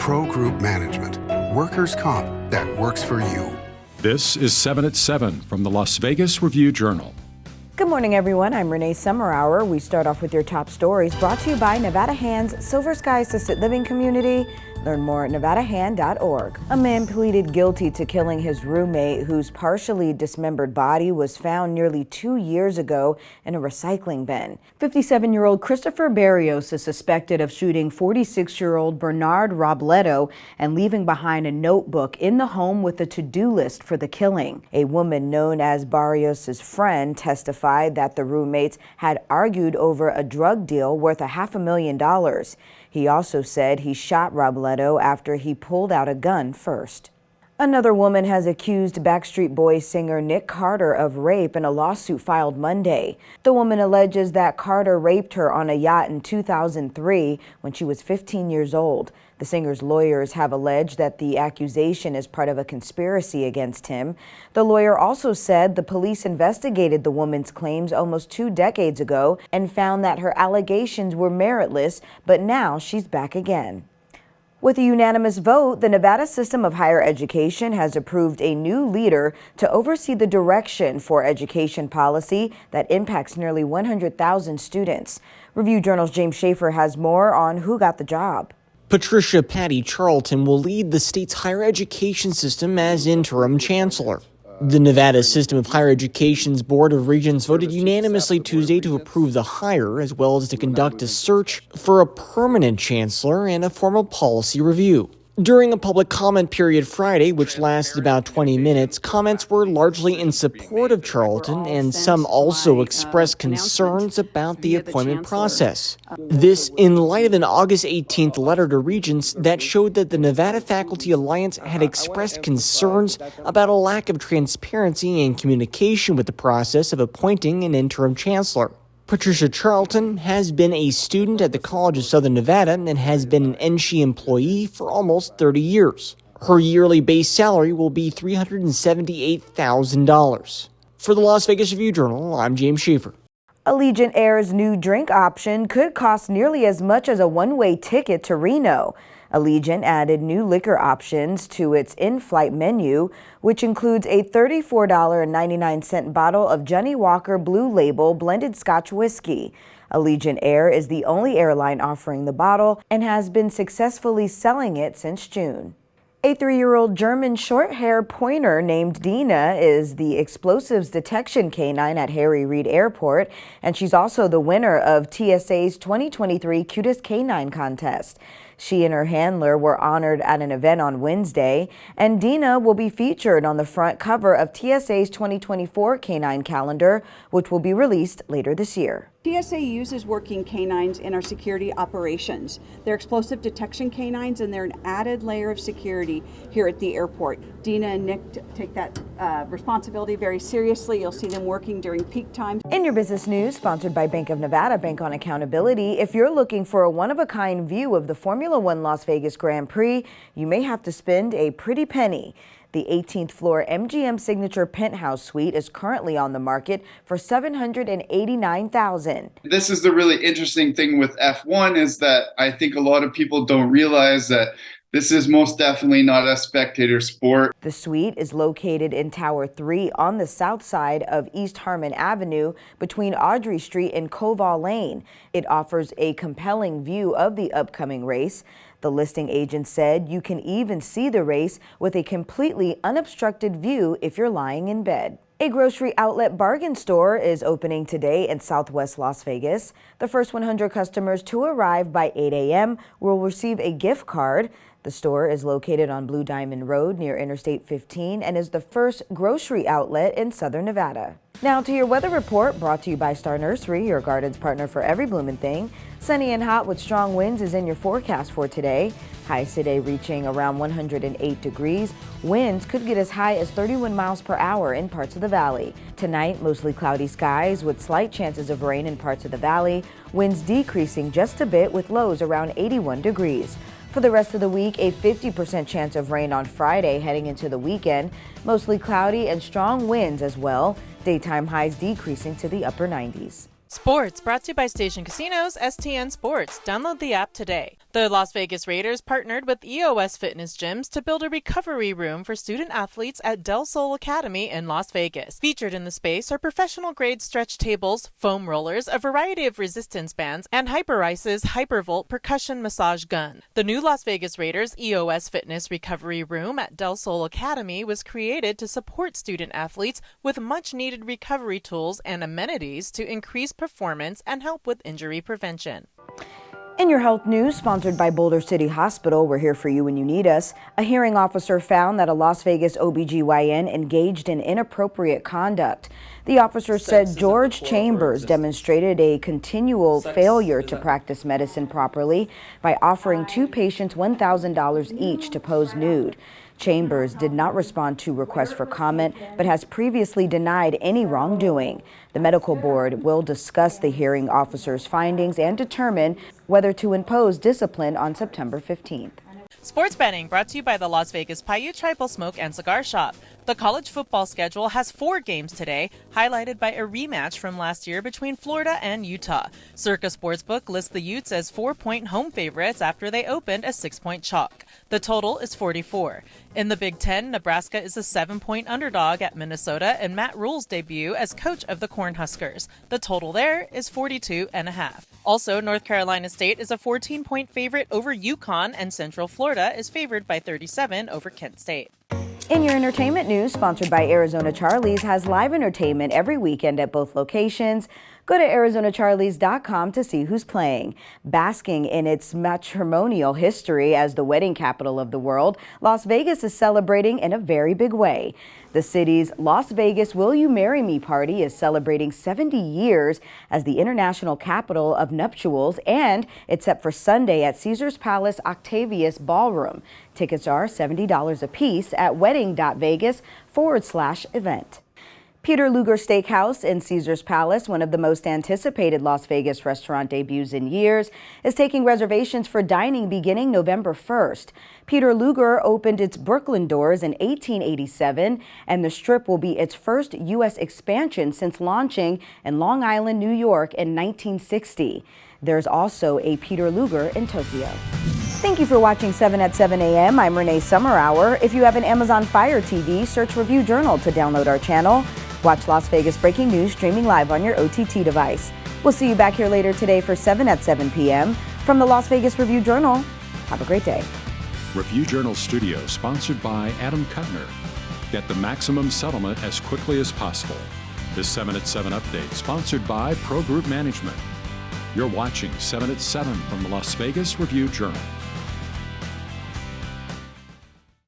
Pro Group Management. Workers' comp that works for you. This is 7 at 7 from the Las Vegas Review-Journal. Good morning, everyone. I'm Renee Summerhour. We start off with your top stories brought to you by Nevada Hand's Silver Sky Assisted Living Community. Learn more at nevadahand.org. A man pleaded guilty to killing his roommate, whose partially dismembered body was found nearly 2 years ago in a recycling bin. 57-year-old Christopher Barrios is suspected of shooting 46-year-old Bernard Robledo and leaving behind a notebook in the home with a to-do list for the killing. A woman known as Barrios' friend testified that the roommates had argued over a drug deal worth $500,000. He also said he shot Robledo after he pulled out a gun first. Another woman has accused Backstreet Boys singer Nick Carter of rape in a lawsuit filed Monday. The woman alleges that Carter raped her on a yacht in 2003 when she was 15 years old. The singer's lawyers have alleged that the accusation is part of a conspiracy against him. The lawyer also said the police investigated the woman's claims almost 2 decades ago and found that her allegations were meritless, but now she's back again. With a unanimous vote, the Nevada System of Higher Education has approved a new leader to oversee the direction for education policy that impacts nearly 100,000 students. Review-Journal's James Schaefer has more on who got the job. Patricia Patty Charlton will lead the state's higher education system as interim chancellor. The Nevada System of Higher Education's Board of Regents voted unanimously Tuesday to approve the hire, as well as to conduct a search for a permanent chancellor and a formal policy review. During a public comment period Friday, which lasted about 20 minutes, comments were largely in support of Charlton, and some also expressed concerns about the appointment process. This in light of an August 18th letter to regents that showed that the Nevada Faculty Alliance had expressed concerns about a lack of transparency and communication with the process of appointing an interim chancellor. Patricia Charlton has been a student at the College of Southern Nevada and has been an NSHE employee for almost 30 years. Her yearly base salary will be $378,000. For the Las Vegas Review-Journal, I'm James Schaefer. Allegiant Air's new drink option could cost nearly as much as a one-way ticket to Reno. Allegiant added new liquor options to its in-flight menu, which includes a $34.99 bottle of Johnnie Walker Blue Label blended Scotch whiskey. Allegiant Air is the only airline offering the bottle and has been successfully selling it since June. A 3-year-old German short-hair pointer named Dina is the explosives detection canine at Harry Reid Airport, and she's also the winner of TSA's 2023 Cutest Canine contest. She and her handler were honored at an event on Wednesday, and Dina will be featured on the front cover of TSA's 2024 canine calendar, which will be released later this year. TSA uses working canines in our security operations. They're explosive detection canines, and they're an added layer of security here at the airport. Dina and Nick take that responsibility very seriously. You'll see them working during peak times. In your business news, sponsored by Bank of Nevada, Bank on Accountability, if you're looking for a one-of-a-kind view of the Formula One Las Vegas Grand Prix, you may have to spend a pretty penny. The 18th floor MGM Signature Penthouse Suite is currently on the market for $789,000. This is the really interesting thing with F1 is that I think a lot of people don't realize that this is most definitely not a spectator sport. The suite is located in Tower 3 on the south side of East Harmon Avenue between Audrey Street and Koval Lane. It offers a compelling view of the upcoming race. The listing agent said you can even see the race with a completely unobstructed view if you're lying in bed. A grocery outlet bargain store is opening today in Southwest Las Vegas. The first 100 customers to arrive by 8 a.m. will receive a gift card. The store is located on Blue Diamond Road near Interstate 15 and is the first grocery outlet in Southern Nevada. Now to your weather report, brought to you by Star Nursery, your garden's partner for every bloomin' thing. Sunny and hot with strong winds is in your forecast for today. Highs today reaching around 108 degrees. Winds could get as high as 31 miles per hour in parts of the valley. Tonight, mostly cloudy skies with slight chances of rain in parts of the valley. Winds decreasing just a bit with lows around 81 degrees. For the rest of the week, a 50% chance of rain on Friday heading into the weekend. Mostly cloudy and strong winds as well. Daytime highs decreasing to the upper 90s. Sports brought to you by Station Casinos, STN Sports. Download the app today. The Las Vegas Raiders partnered with EOS Fitness Gyms to build a recovery room for student athletes at Del Sol Academy in Las Vegas. Featured in the space are professional-grade stretch tables, foam rollers, a variety of resistance bands, and HyperIce's Hypervolt percussion massage gun. The new Las Vegas Raiders EOS Fitness Recovery Room at Del Sol Academy was created to support student athletes with much-needed recovery tools and amenities to increase performance and help with injury prevention. In your health news, sponsored by Boulder City Hospital, we're here for you when you need us. A hearing officer found that a Las Vegas OBGYN engaged in inappropriate conduct. The officer said George Chambers demonstrated a continual failure to practice medicine properly by offering two patients $1,000 each to pose nude. Chambers did not respond to requests for comment, but has previously denied any wrongdoing. The medical board will discuss the hearing officer's findings and determine whether to impose discipline on September 15th. Sports betting brought to you by the Las Vegas Paiute Tribal Smoke and Cigar Shop. The college football schedule has 4 games today, highlighted by a rematch from last year between Florida and Utah. Circa Sportsbook lists the Utes as 4-point home favorites after they opened a 6-point chalk. The total is 44. In the Big Ten, Nebraska is a 7-point underdog at Minnesota in Matt Rule's debut as coach of the Cornhuskers. The total there is 42.5. Also, North Carolina State is a 14-point favorite over UConn, and Central Florida is favored by 37 over Kent State. In your entertainment news, sponsored by Arizona Charlie's, has live entertainment every weekend at both locations. Go to ArizonaCharlies.com to see who's playing. Basking in its matrimonial history as the wedding capital of the world, Las Vegas is celebrating in a very big way. The city's Las Vegas Will You Marry Me party is celebrating 70 years as the international capital of nuptials, and it's set for Sunday at Caesars Palace Octavius Ballroom. Tickets are $70 a piece at wedding.vegas/event. Peter Luger Steakhouse in Caesars Palace, one of the most anticipated Las Vegas restaurant debuts in years, is taking reservations for dining beginning November 1st. Peter Luger opened its Brooklyn doors in 1887, and the Strip will be its first U.S. expansion since launching in Long Island, New York in 1960. There's also a Peter Luger in Tokyo. Thank you for watching 7 at 7 a.m. I'm Renee Summerhour. If you have an Amazon Fire TV, search Review Journal to download our channel. Watch Las Vegas breaking news streaming live on your OTT device. We'll see you back here later today for 7 at 7 p.m. From the Las Vegas Review Journal. Have a great day. Review Journal Studio, sponsored by Adam Kuttner. Get the maximum settlement as quickly as possible. This 7 at 7 update, sponsored by Pro Group Management. You're watching 7 at 7 from the Las Vegas Review Journal.